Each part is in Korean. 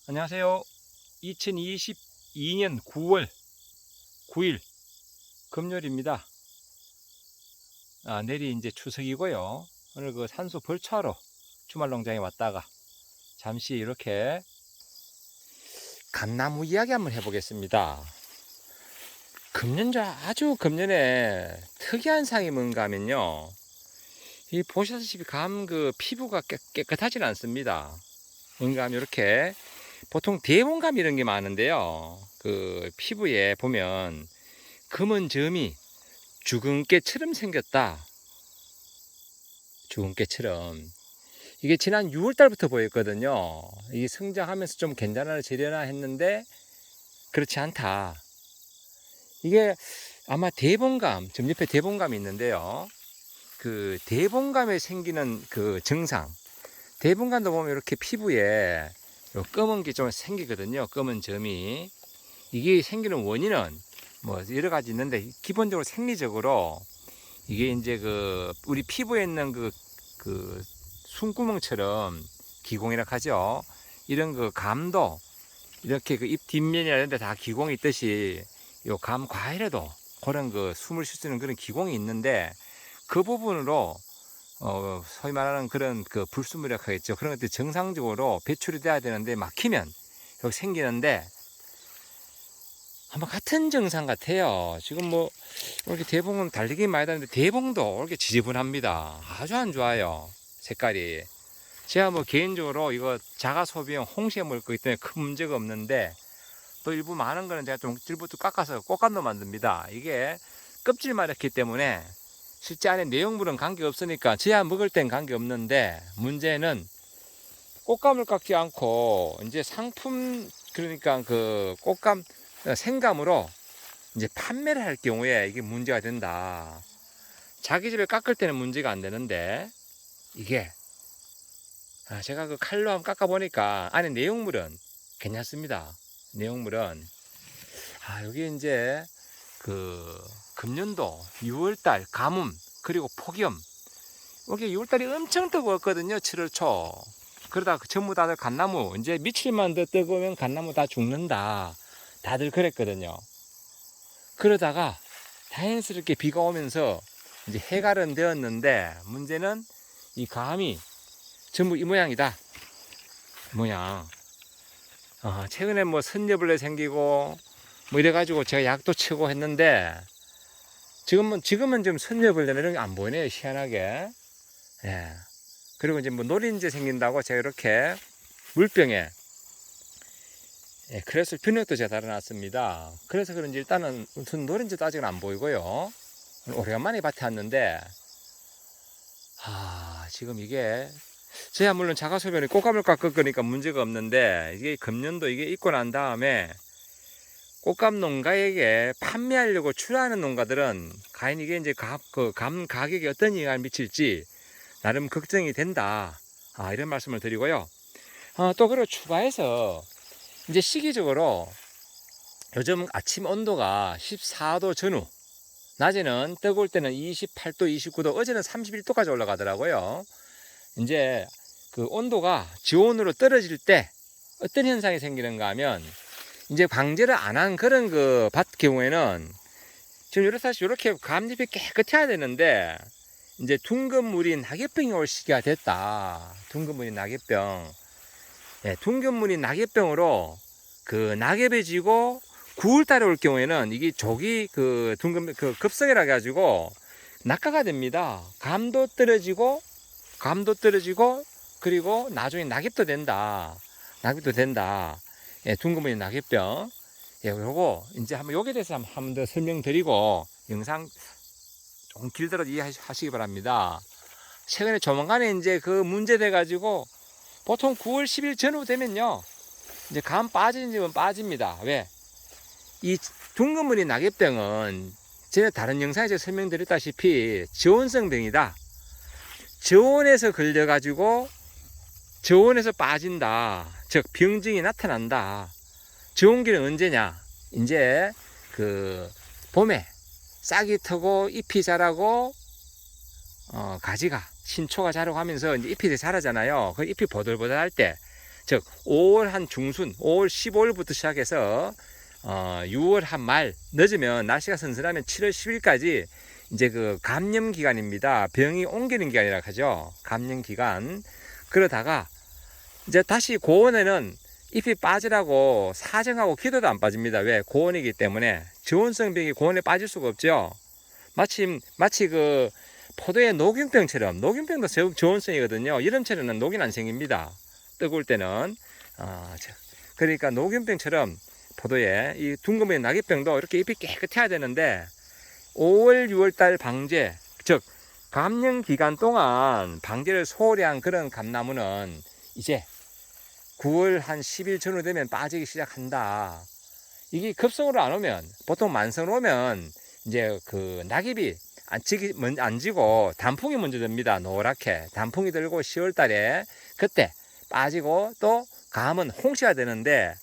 안녕하세요. 2022년 9월 9일 금요일입니다. 내일이 이제 추석이고요. 오늘 그 산소 벌초하러 주말 농장에 왔다가 잠시 이렇게 감나무 이야기 한번 해보겠습니다. 아주 금년에 특이한 상이 뭔가 하면요. 이 보시다시피 피부가 깨끗하지는 않습니다. 뭔가 하면 이렇게 보통 대봉감 이런 게 많은데요. 그 피부에 보면 검은 점이 죽은 깨처럼 생겼다. 죽은 깨처럼. 이게 지난 6월 달부터 보였거든요. 이게 성장하면서 좀 괜찮아지려나 했는데 그렇지 않다. 이게 아마 대봉감, 점 옆에 대봉감이 있는데요. 그 대봉감에 생기는 그 증상. 대봉감도 보면 이렇게 피부에 검은 게 좀 생기거든요. 검은 점이. 이게 생기는 원인은 뭐 여러 가지 있는데 기본적으로 생리적으로 이게 이제 우리 피부에 있는 그 숨구멍처럼 기공이라 하죠. 이런 감도 이렇게 그 입 뒷면이나 이런 데 다 기공이 있듯이 요 감 과일에도 그런 숨을 쉴 수 있는 그런 기공이 있는데 그 부분으로 소위 말하는 그런 불순물이라고 하겠죠. 그런 것들이 정상적으로 배출이 돼야 되는데 막히면 여기 생기는데 아마 같은 증상 같아요. 지금 뭐 이렇게 대봉은 달리기 많이 다는데 대봉도 이렇게 지저분합니다. 아주 안 좋아요. 색깔이. 제가 뭐 개인적으로 이거 자가 소비용 홍시에 먹을 거기 때문에 큰 문제가 없는데 또 일부 많은 거는 제가 좀 일부터 깎아서 꽃감도 만듭니다. 이게 껍질만 이렇기 때문에 실제 안에 내용물은 관계없으니까 제가 먹을 땐 관계없는데 문제는 꽃감을 깎지 않고 이제 상품 그러니까 그 꽃감 생감으로 이제 판매를 할 경우에 이게 문제가 된다. 자기 집에 깎을 때는 문제가 안 되는데 이게 제가 그 칼로 한번 깎아 보니까 안에 내용물은 괜찮습니다. 내용물은 여기 이제 금년도 6월달 가뭄 그리고 폭염 여기 6월달이 엄청 뜨거웠거든요. 7월 초. 그러다 전부 다들 감나무 이제 며칠만 더 뜨거우면 감나무 다 죽는다. 다들 그랬거든요. 그러다가 자연스럽게 비가 오면서 이제 해갈은 되었는데 문제는 이 감이 전부 이 모양이다. 모양. 최근에 뭐 선녀벌레 생기고 뭐 이래가지고 제가 약도 치고 했는데 지금은 좀 선녀벌레 이런 게 안 보이네요. 희한하게. 예. 그리고 이제 뭐 노린재 생긴다고 제가 이렇게 물병에 그래서 병력도 제가 달아놨습니다. 그래서 그런지 일단은 무슨 노린재도 아직은 안 보이고요. 오래간만에 밭에 왔는데 지금 이게 제가 물론 자가소변에 꽃감을 깎을 거니까 문제가 없는데 이게 금년도 이게 있고 난 다음에 꽃감 농가에게 판매하려고 출하하는 농가들은 과연 이게 이제 감 가격에 어떤 영향을 미칠지 나름 걱정이 된다. 이런 말씀을 드리고요. 또 그리고 추가해서 이제 시기적으로 요즘 아침 온도가 14도 전후, 낮에는 뜨거울 때는 28도, 29도, 어제는 31도까지 올라가더라고요. 이제 그 온도가 저온으로 떨어질 때 어떤 현상이 생기는가 하면 이제 방제를 안 한 그런 밭 경우에는 지금 이렇게 감잎이 깨끗해야 되는데 이제 둥근물이 낙엽병이 올 시기가 됐다. 둥근물이 낙엽병. 둥근물이 낙엽병으로 낙엽이 지고 9월 달에 올 경우에는 이게 조기 급성이라 해가지고 낙하가 됩니다. 감도 떨어지고 그리고 나중에 낙엽도 된다. 둥근물이 낙엽병. 요거 이제 한번 여기에 대해서 한번 더 설명드리고 영상 조금 길더라도 이해하시기 바랍니다. 최근에 조만간에 이제 문제 돼가지고 보통 9월 10일 전후 되면요. 이제 감 빠지는 집은 빠집니다. 왜? 이 둥근물이 낙엽병은 제가 다른 영상에서 설명드렸다시피 저온성 병이다. 저온에서 걸려가지고 저온에서 빠진다. 즉 병증이 나타난다. 저온기는 언제냐? 이제 봄에 싹이 트고 잎이 자라고 가지가 신초가 자라고 하면서 이제 잎이 자라잖아요. 그 잎이 보들보들할 때 즉 5월 한 중순, 5월 15일부터 시작해서 6월 한 말, 늦으면 날씨가 선선하면 7월 10일까지 이제 그 감염 기간입니다. 병이 옮기는 기간이라 하죠. 감염 기간. 그러다가 이제 다시 고온에는 잎이 빠지라고 사정하고 기도도 안 빠집니다. 왜? 고온이기 때문에. 저온성 병이 고온에 빠질 수가 없죠. 마치 그 포도의 녹균병처럼, 녹균병도 저온성이거든요. 여름철에는 녹균 안 생깁니다. 뜨거울 때는. 그러니까 녹균병처럼 포도에 이 둥그러니 낙엽병도 이렇게 잎이 깨끗해야 되는데 5월, 6월달 방제, 즉 감염 기간 동안 방제를 소홀히 한 그런 감나무는 이제 9월 한 10일 전후 되면 빠지기 시작한다. 이게 급성으로 안 오면, 보통 만성으로 오면 이제 그 낙엽이 안 지고 단풍이 먼저 듭니다. 노랗게 단풍이 들고 10월 달에 그때 빠지고 또 감은 홍시가 되는데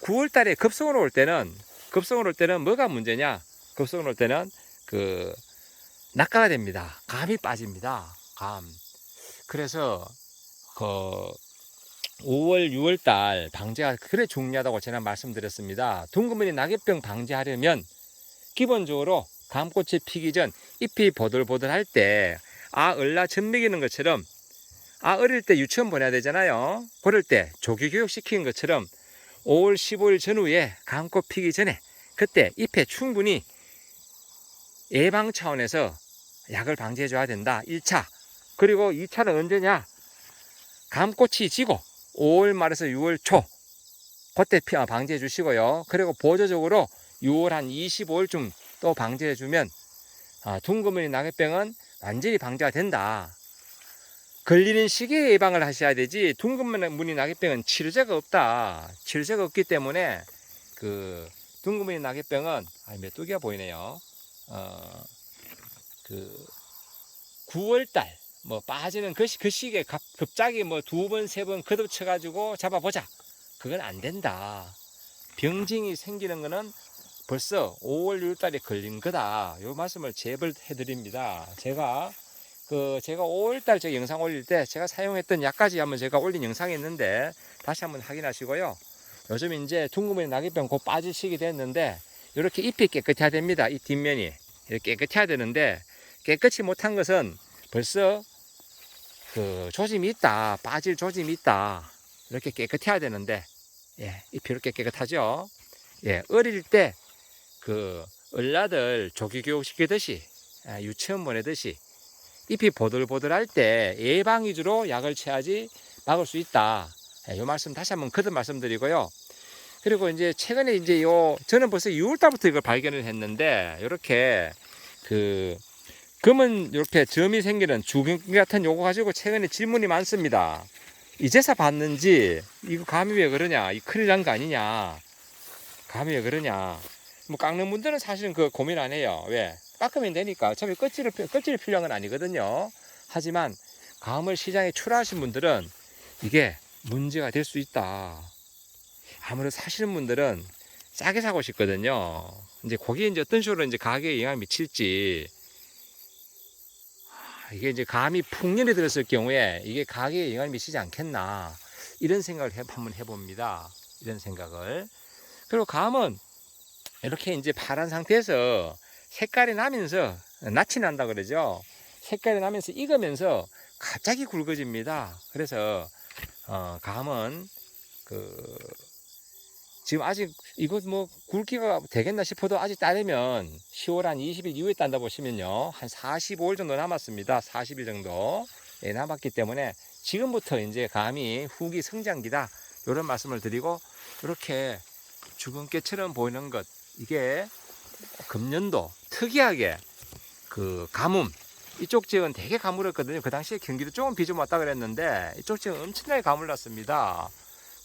9월 달에 급성으로 올 때는 뭐가 문제냐? 급성으로 올 때는 그 낙가가 됩니다. 감이 빠집니다. 감. 그래서 그 5월, 6월 달 방제가 그래 중요하다고 제가 말씀드렸습니다. 둥그머니 낙엽병 방제하려면 기본적으로 감꽃이 피기 전 잎이 보들보들할 때 을라 젖 먹이는 것처럼 어릴 때 유치원 보내야 되잖아요. 그럴 때 조기 교육시키는 것처럼 5월 15일 전후에 감꽃 피기 전에 그때 잎에 충분히 예방 차원에서 약을 방지해 줘야 된다. 1차. 그리고 2차는 언제냐? 감꽃이 지고 5월 말에서 6월 초 그때 방지해 주시고요. 그리고 보조적으로 6월 한 25일쯤 또 방지해 주면 둥그머니 낙엽병은 완전히 방지가 된다. 걸리는 시기에 예방을 하셔야 되지 둥그머니 낙엽병은 치료제가 없다. 치료제가 없기 때문에 그 둥그머니 낙엽병은 메뚜기가 보이네요. 그 9월달 뭐 빠지는 그 시기에 갑자기 뭐 2번, 3번 거듭쳐가지고 잡아보자. 그건 안 된다. 병증이 생기는 거는 벌써 5월, 6월달에 걸린 거다. 요 말씀을 제발 해드립니다. 제가 5월달 제 영상 올릴 때 제가 사용했던 약까지 한번 제가 올린 영상이 있는데 다시 한번 확인하시고요. 요즘 이제 둥그머니 낙엽병 곧 빠질 시기 됐는데 이렇게 잎이 깨끗해야 됩니다. 이 뒷면이 이렇게 깨끗해야 되는데 깨끗이 못한 것은 벌써 그 조짐이 있다. 빠질 조짐이 있다. 이렇게 깨끗해야 되는데 잎이 이렇게 깨끗하죠. 어릴 때 그 얼라들 조기 교육 시키듯이 유치원 보내듯이 잎이 보들보들할 때 예방 위주로 약을 쳐야지 막을 수 있다. 이 말씀 다시 한번 거듭 말씀드리고요. 그리고 이제 최근에 이제 저는 벌써 6월달부터 이걸 발견을 했는데 이렇게 그 검은 이렇게 점이 생기는 주근깨 같은 요거 가지고 최근에 질문이 많습니다. 이제서 봤는지 이거 감이 왜 그러냐? 이 큰일 난 거 아니냐? 감이 왜 그러냐? 뭐 깎는 분들은 사실은 그 고민 안 해요. 왜? 깎으면 되니까. 어차피 껍질을 필요한 건 아니거든요. 하지만 감을 시장에 출하하신 분들은 이게 문제가 될 수 있다. 아무래도 사시는 분들은 싸게 사고 싶거든요. 이제 거기에 이제 어떤 식으로 이제 가격에 영향을 미칠지 이게 이제 감이 풍년이 들었을 경우에 이게 가격에 영향을 미치지 않겠나 이런 생각을 한번 해봅니다. 이런 생각을. 그리고 감은 이렇게 이제 파란 상태에서 색깔이 나면서 낯이 난다 그러죠. 색깔이 나면서 익으면서 갑자기 굵어집니다. 그래서 감은 지금 아직 이거 뭐 굵기가 되겠나 싶어도 아직 따려면 10월 한 20일 이후에 딴다 보시면요. 한 45일 정도 남았습니다. 40일 정도 남았기 때문에 지금부터 이제 감이 후기 성장기다. 이런 말씀을 드리고 이렇게 주근깨처럼 보이는 것 이게 금년도 특이하게 그 가뭄 이쪽 지역은 되게 가물었거든요. 그 당시에 경기도 조금 비 좀 왔다 그랬는데 이쪽 지역은 엄청나게 가물났습니다.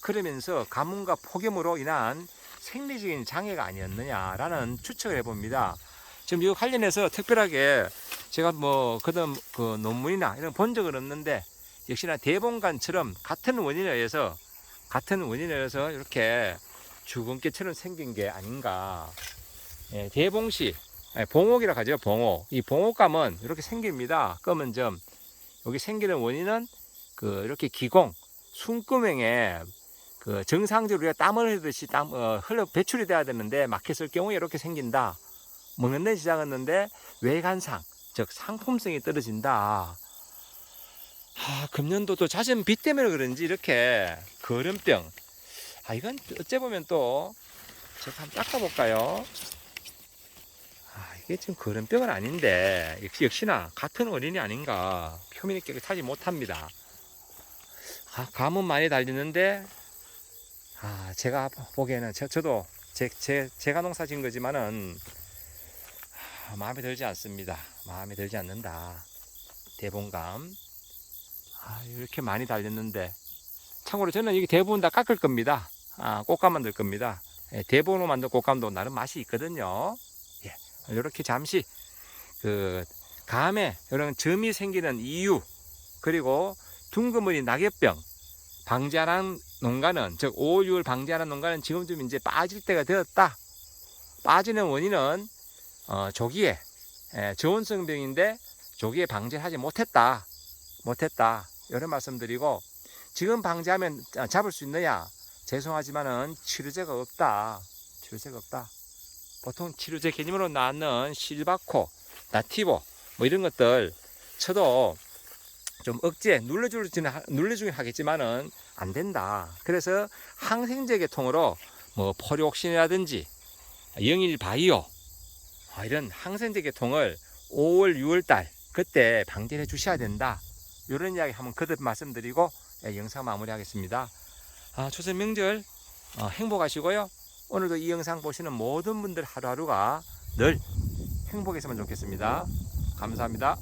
그러면서 가뭄과 폭염으로 인한 생리적인 장애가 아니었느냐라는 추측을 해봅니다. 지금 이거 관련해서 특별하게 제가 뭐 그다음 그 논문이나 이런 본 적은 없는데 역시나 대봉관처럼 같은 원인에 의해서 이렇게 주근깨처럼 생긴 게 아닌가. 대봉시 봉옥이라고 하죠. 봉옥. 이 봉옥감은 이렇게 생깁니다. 검은 점. 여기 생기는 원인은 이렇게 기공, 숨구멍에 그 정상적으로 우리가 땀을 흘리듯이 흘러 배출이 돼야 되는데 막혔을 경우에 이렇게 생긴다. 먹는 데 시작했는데 외관상, 즉 상품성이 떨어진다. 금년도도 잦은 비 때문에 그런지 이렇게 거름병. 이건 어째 보면 또 제가 한번 닦아볼까요? 이게 지금 거름병은 아닌데 역시나 같은 원인이 아닌가. 표면이 깨끗하지 못합니다. 감은 많이 달리는데 제가 보기에는 저도 제가 농사 지은 거지만은 마음에 들지 않습니다. 마음에 들지 않는다. 대봉감. 이렇게 많이 달렸는데 참고로 저는 이게 대부분 다 깎을 겁니다. 꽃감 만들 겁니다. 대봉으로 만든 꽃감도 나름 맛이 있거든요. 이렇게 잠시 그 감에 이런 점이 생기는 이유, 그리고 둥그머니 낙엽병 방지하는 농가는, 즉 5월 6월 방지하는 농가는 지금쯤 이제 빠질 때가 되었다. 빠지는 원인은 조기에 저온성병인데 조기에 방지를 하지 못했다. 이런 말씀드리고, 지금 방지하면 잡을 수 있느냐? 죄송하지만은 치료제가 없다. 보통 치료제 개념으로 나왔는 실바코, 나티보 뭐 이런 것들 쳐도 좀 억제 눌러주긴 하겠지만은 안 된다. 그래서 항생제 계통으로 뭐 포리옥신이라든지 영일 바이오 이런 항생제 계통을 5월 6월 달 그때 방지해 주셔야 된다. 이런 이야기 한번 거듭 말씀드리고 영상 마무리하겠습니다. 추석 명절 행복하시고요. 오늘도 이 영상 보시는 모든 분들 하루하루가 늘 행복했으면 좋겠습니다. 감사합니다.